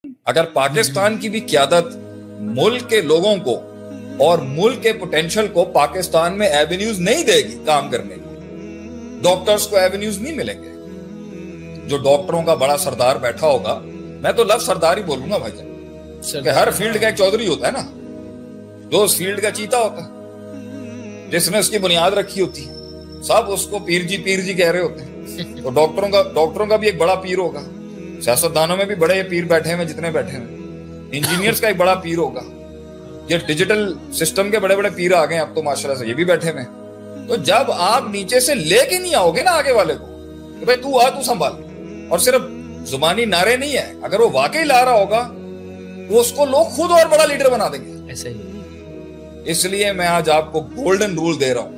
अगर पाकिस्तान की भी क़यादत मुल्क के लोगों को और मुल्क के पोटेंशियल को पाकिस्तान में एवेन्यूज नहीं देगी काम करने की, डॉक्टर्स को एवेन्यूज नहीं मिलेंगे। जो डॉक्टरों का बड़ा सरदार बैठा होगा, मैं तो लफ्ज सरदार ही बोलूंगा भाईजान, कि हर फील्ड का एक चौधरी होता है ना, जो उस फील्ड का चीता होता है, जिसने उसकी बुनियाद रखी होती है, सब उसको पीर जी कह रहे होते हैं। तो डॉक्टरों का भी एक बड़ा पीर होगा, सियासतदानों में भी बड़े पीर बैठे हैं जितने बैठे हैं, इंजीनियर्स का एक बड़ा पीर होगा, ये डिजिटल सिस्टम के बड़े बड़े पीर आ गए अब तो माशाल्लाह से, ये भी बैठे हैं। तो जब आप नीचे से लेके नहीं आओगे ना आगे वाले को कि भाई तू आ, तू संभाल, और सिर्फ जुबानी नारे नहीं है, अगर वो वाकई ला रहा होगा तो उसको लोग खुद और बड़ा लीडर बना देंगे। ऐसे ही इसलिए मैं आज आपको गोल्डन रूल दे रहा हूं।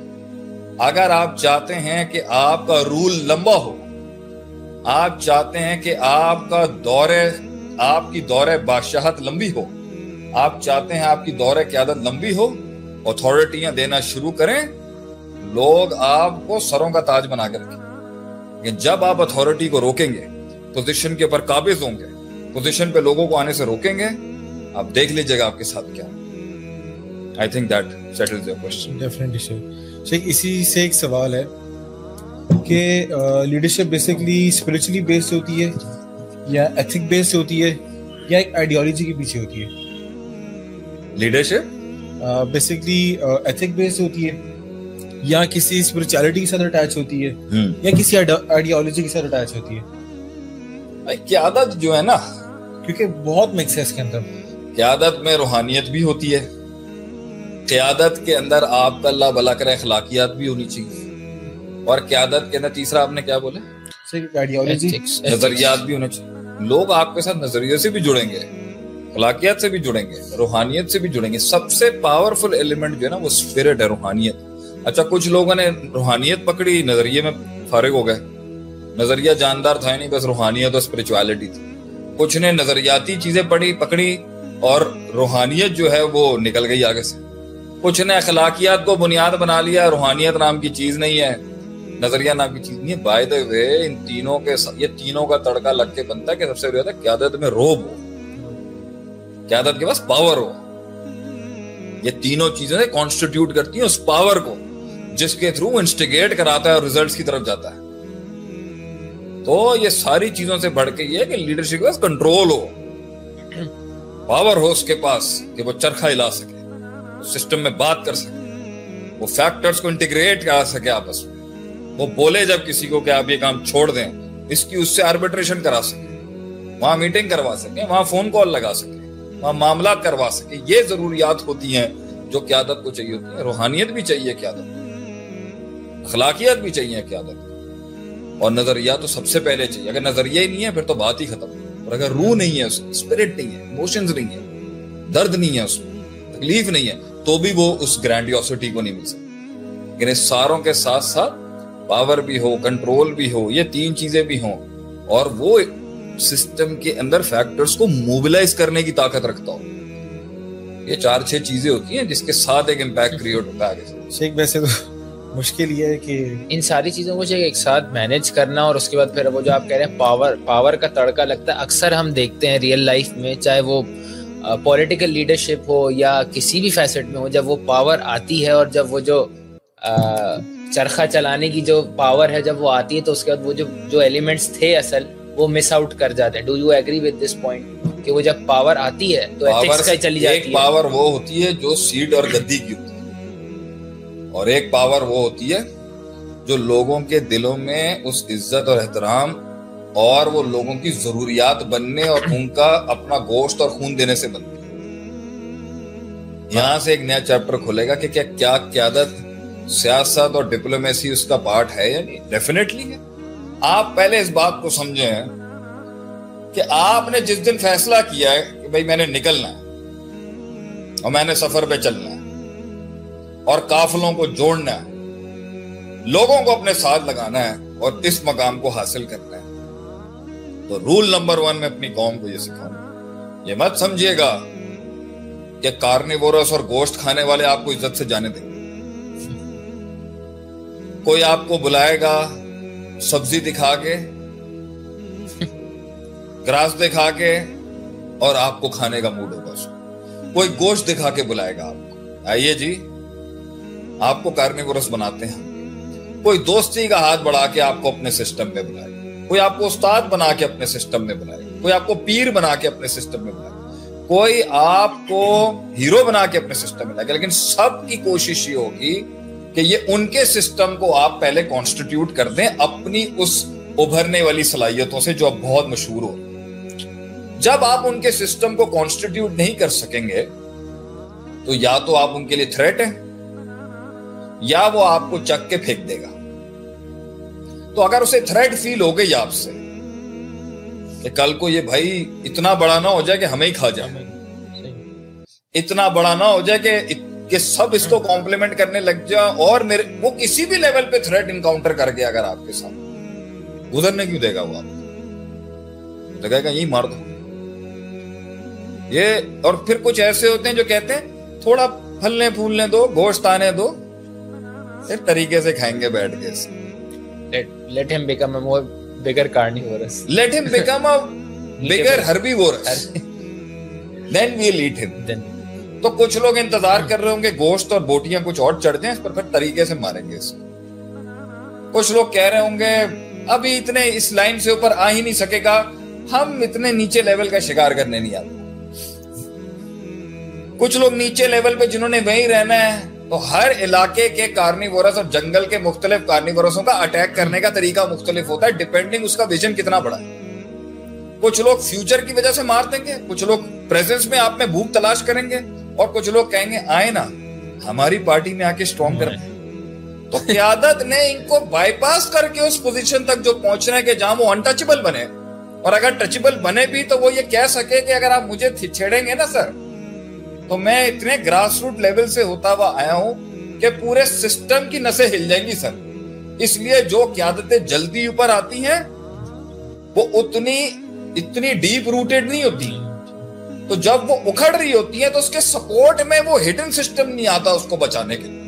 अगर आप चाहते हैं कि आपका रूल लंबा हो, आप चाहते हैं कि आपकी दौरे बादशाहत लंबी हो, आप चाहते हैं आपकी दौरे क़यादत लंबी हो, अथॉरिटियां देना शुरू करें, लोग आपको सरों का ताज बना कर रखें। लेकिन जब आप अथॉरिटी को रोकेंगे, पोजीशन के ऊपर काबिज होंगे, पोजीशन पे लोगों को आने से रोकेंगे, आप देख लीजिएगा आपके साथ क्या। I think that settles your question. Definitely Sheikh, इसी से एक सवाल है कि लीडरशिप बेसिकली स्पिरिचुअली बेस्ड होती है या एथिक बेस्ड होती है या एक आइडियोलॉजी के पीछे होती है? लीडरशिप बेसिकली एथिक बेस्ड होती है या किसी स्पिरिचुअलिटी के साथ अटैच होती है या किसी आइडियोलॉजी के साथ अटैच होती है? भाई क़यादत जो है ना, क्योंकि बहुत मिक्स है इसके अंदर। क़यादत में रूहानियत भी होती है, क़यादत के अंदर आपका अल्लाह भला करे अखलाकियात भी होनी चाहिए, और क़यादत के अंदर तीसरा आपने क्या बोला, आइडियोलॉजी, नजरियात भी होने चाहिए। लोग आपके साथ नजरिए से भी जुड़ेंगे, अखलाकियात से भी जुड़ेंगे, रूहानियत से भी जुड़ेंगे। सबसे पावरफुल एलिमेंट जो है ना वो स्पिरिट है, रूहानियत। अच्छा, कुछ लोगों ने रूहानियत पकड़ी, नजरिए में फारिग हो गए, नजरिया जानदार था नहीं, बस रूहानियत और स्पिरिचुअलिटी थी। कुछ ने नजरियाती चीजें पकड़ी और रूहानियत जो है वो निकल गई आगे से। कुछ ने अखलाकियात को बुनियाद बना लिया, रूहानियत नाम की चीज नहीं है, नजरिया नाम की चीज नहीं है। बाय द वे इन तीनों के, ये तीनों का तड़का लग के बनता है कि सबसे ज्यादा क़यादत में रोब हो, क़यादत के पास पावर हो। ये तीनों चीजें कॉन्स्टिट्यूट करती हैं उस पावर को, जिसके थ्रू इंस्टिगेट कराता है और रिजल्ट्स की तरफ जाता है। तो ये सारी चीजों से बढ़ के ये है कि लीडरशिप के पास कंट्रोल हो, पावर हो उसके पास कि वो चरखा हिला सके, सिस्टम में बात कर सके, वो फैक्टर्स को इंटीग्रेट करा सके आपस में, वो बोले जब किसी को कि आप ये काम छोड़ दें, इसकी उससे आर्बिट्रेशन करा सके, वहां मीटिंग करवा सके, वहां फोन कॉल लगा सके, वहां मामला करवा सके। ये जरूरियात होती हैं जो क़यादत को चाहिए होती है। रूहानियत भी चाहिए क़यादत, अखलाकियात भी चाहिए क़यादत, और नजरिया तो सबसे पहले चाहिए। अगर नजरिया ही नहीं है फिर तो बात ही खत्म। और अगर रूह नहीं है उसमें, स्पिरिट नहीं है, इमोशंस नहीं है, दर्द नहीं है उसमें, तकलीफ नहीं है, तो भी वो उस ग्रैंडियोसिटी को नहीं मिल सकती। लेकिन इस सारों के साथ साथ पावर भी हो, कंट्रोल भी हो, ये तीन चीजें भी हों, और वो सिस्टम के अंदर फैक्टर्स को मोबिलाइज करने की ताकत रखता हो। ये 4-6 चीजें होती हैं जिसके साथ एक इम्पैक्ट क्रिएट होता है आगे। शेख वैसे तो मुश्किल ये है कि इन सारी चीजों को एक साथ मैनेज करना, और उसके बाद फिर वो जो आप कह रहे हैं पावर का तड़का लगता है। अक्सर हम देखते हैं रियल लाइफ में, चाहे वो पॉलिटिकल लीडरशिप हो या किसी भी फैसेट में हो, जब वो पावर आती है और जब वो जो चरखा चलाने की जो पावर है जब वो आती है, तो उसके बाद वो जो एलिमेंट्स थे असल वो मिस आउट कर जाते हैं। Do you agree with this point कि वो जब पावर आती है तो एथिक्स का चली जाती है? एक पावर वो होती है जो सीट और गद्दी की होती है, और एक पावर वो होती है जो लोगों के दिलों में उस इज्जत और एहतराम और वो लोगों की जरूरियात बनने और उनका अपना गोश्त और खून देने से बनती है। यहां से एक नया चैप्टर खुलेगा कि क्या क़यादत, सियासत और डिप्लोमेसी उसका पार्ट है या नहीं? डेफिनेटली है। आप पहले इस बात को समझें कि आपने जिस दिन फैसला किया है कि भाई मैंने निकलना है और मैंने सफर पे चलना है और काफिलों को जोड़ना है, लोगों को अपने साथ लगाना है और इस मकाम को हासिल करना है, तो रूल नंबर 1 में अपनी कौम को ये सिखाऊंगा। ये मत समझिएगा कि कार्निवोरस और गोश्त खाने वाले आपको इज्जत से जाने देंगे। कोई आपको बुलाएगा सब्जी दिखा के, ग्रास दिखा के, और आपको खाने का मूड होगा उसको। कोई गोश्त दिखा के बुलाएगा आपको, आइए जी आपको कार्निवोरस बनाते हैं। कोई दोस्ती का हाथ बढ़ा के आपको अपने सिस्टम में बुलाएगा, कोई आपको उस्ताद बना के अपने सिस्टम में बुलाएगा, कोई आपको पीर बना के अपने सिस्टम में बुलाएगा, कोई आपको हीरो बना के अपने सिस्टम में लाएगा। लेकिन सबकी कोशिश ये होगी कि ये उनके सिस्टम को आप पहले कॉन्स्टिट्यूट कर दें अपनी उस उभरने वाली सलाहियतों से जो अब बहुत मशहूर हो। जब आप उनके सिस्टम को कॉन्स्टिट्यूट नहीं कर सकेंगे तो या तो आप उनके लिए थ्रेट हैं या वो आपको चक के फेंक देगा। तो अगर उसे थ्रेट फील हो गई आपसे कि कल को ये भाई इतना बड़ा ना हो जाए कि हमें ही खा जाए, इतना बड़ा ना हो जाए कि सब इसको कॉम्प्लीमेंट करने लग जाए, और मेरे वो किसी भी लेवल पे थ्रेट इनकाउंटर कर गया अगर आपके साथ, गुजरने क्यों देगा वो आपको? लगेगा यही मार दो ये। और फिर कुछ ऐसे होते हैं जो कहते हैं थोड़ा फलने फूलने दो, गोश्त आने दो, फिर तरीके से खाएंगे बैठ के। Let him become a more bigger carnivorous. Let him become a bigger herbivorous. Then we'll eat him. तो कुछ लोग इंतजार कर रहे होंगे गोश्त और बोटियां कुछ और चढ़ जाएं, इस पर फिर तरीके से मारेंगे इसको। कुछ लोग कह रहे होंगे अभी इतने इस लाइन से ऊपर आ ही नहीं सकेगा, हम इतने नीचे लेवल का शिकार करने नहीं आते। कुछ लोग नीचे लेवल पे जिन्होंने वहीं रहना है, तो हर इलाके के कार्निवोरस और जंगल के मुख्तलिफ कार्निवोरसों का अटैक करने का तरीका मुख्तलिफ होता है, डिपेंडिंग उसका विजन कितना बड़ा है। कुछ लोग फ्यूचर की वजह से मार देंगे, कुछ लोग प्रेजेंस में आप में भूख तलाश करेंगे, और कुछ लोग कहेंगे आए ना हमारी पार्टी में आके स्ट्रॉन्ग करते हैं। तो क़यादत ने इनको बाईपास करके उस पोजीशन तक जो पहुंचना है कि जहां वो अनटचेबल बने, और अगर टचेबल बने भी तो वो ये कह सके कि अगर आप मुझे छेड़ेंगे ना सर, तो मैं इतने ग्रास रूट लेवल से होता हुआ आया हूं कि पूरे सिस्टम की नसें हिल जाएंगी सर। इसलिए जो क़यादतें जल्दी ऊपर आती हैं वो इतनी डीप रूटेड नहीं होती। तो जब वो उखड़ रही होती है तो उसके सपोर्ट में वो हिडन सिस्टम नहीं आता उसको बचाने के लिए,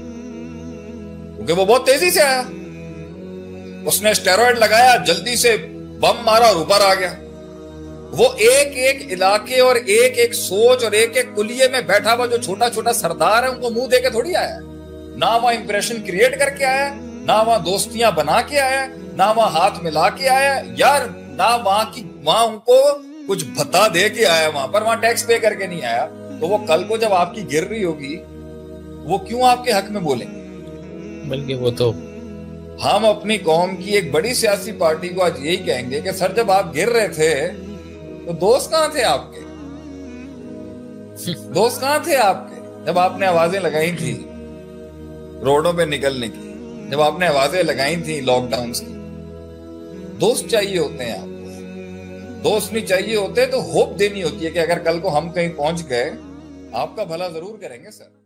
क्योंकि वो बहुत तेजी से आया, उसने स्टेरॉइड लगाया, जल्दी से बम मारा और ऊपर आ गया। वो एक एक इलाके और एक एक सोच और एक एक कुलिये में बैठा हुआ जो छोटा छोटा सरदार है उनको मुंह देके थोड़ी आया, ना वहां इंप्रेशन क्रिएट करके आया, ना वहां दोस्तियां बना के आया, ना वहां हाथ मिला के आया यार, ना वहां उनको कुछ भत्ता दे के आया, वहां टैक्स पे करके नहीं आया। तो वो कल को जब आपकी गिर रही होगी वो क्यों आपके हक में बोलेंगे? बल्कि वो तो हम अपनी कौम की एक बड़ी सियासी पार्टी को आज यही कहेंगे कि सर जब आप गिर रहे थे तो दोस्त कहां थे आपके? दोस्त कहां थे आपके जब आपने आवाजें लगाई थी रोडों पे निकलने की, जब आपने आवाजें लगाई थी लॉकडाउन की? दोस्त चाहिए होते हैं आपको, दोस्त नहीं चाहिए होते तो होप देनी होती है कि अगर कल को हम कहीं पहुंच गए आपका भला जरूर करेंगे सर।